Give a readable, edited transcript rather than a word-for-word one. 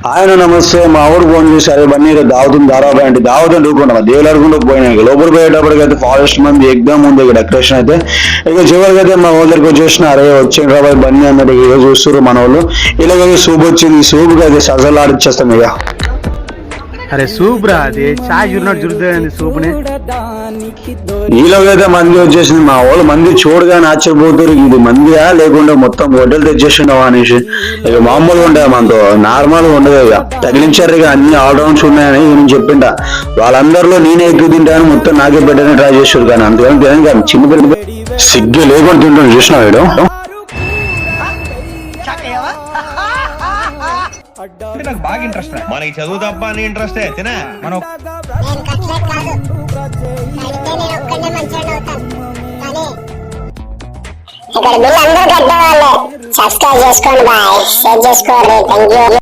ఆయన నమస్తే మా ఊరు ఫోన్ చేసి అరే బన్నీ దావుతుంది దారాబాయ్ అంటే దావుతుంది ఊరుకుంటా దేవులు అడుగుంటూ పోయినా లోపల పోయేటప్పటికి అయితే ఫారెస్ట్ మంది ఎగ్దాం ఉంది ఇక డెకరేషన్ అయితే ఇక చివరికి అయితే మా ఊళ్ళకి వచ్చేసిన అరే వచ్చింది రాబాయ్ బన్నీ అన్నట్టు ఇక చూస్తారు మన వాళ్ళు ఇలాగైతే సూప్ వచ్చింది సూప్కి అయితే సజలు ఆడిచ్చేస్తాం ఇక అరే సూప్ రా అది చాయ్ చూడనట్టు చూడుతుంది సూప్ని ఈలోకైతే మంది వచ్చేసింది మా వాళ్ళు మంది చూడగానే ఆశ్చర్యపోతారు ఇది మందిగా లేకుండా మొత్తం హోటల్ తెచ్చేసిండవా అనేసి ఇక మామూలుగా ఉంటాయి మనతో నార్మల్గా ఉండదు ఇక తగిలించారు ఇక అన్ని ఆల్రౌండ్స్ ఉన్నాయని నేను చెప్పిండ వాళ్ళందరిలో నేనే ఎక్కువ తింటాను మొత్తం నాకే పెట్టని ట్రై చేసాడు కానీ అంతేం తినను కానీ చిన్న పిల్లలు సిగ్గు లేకుండా తింటాను చూసినా వీడు నాకు బాగా ఇంట్రెస్ట్ మనకి చదువు తప్ప అని ఇంట్రెస్ట్ తినా మనం ఇక్కడ బిల్ అందరూ కట్టే వాళ్ళే సబ్స్క్రైబ్ చేసుకోండి బాయ్ షేర్ చేసుకోండి థ్యాంక్ యూ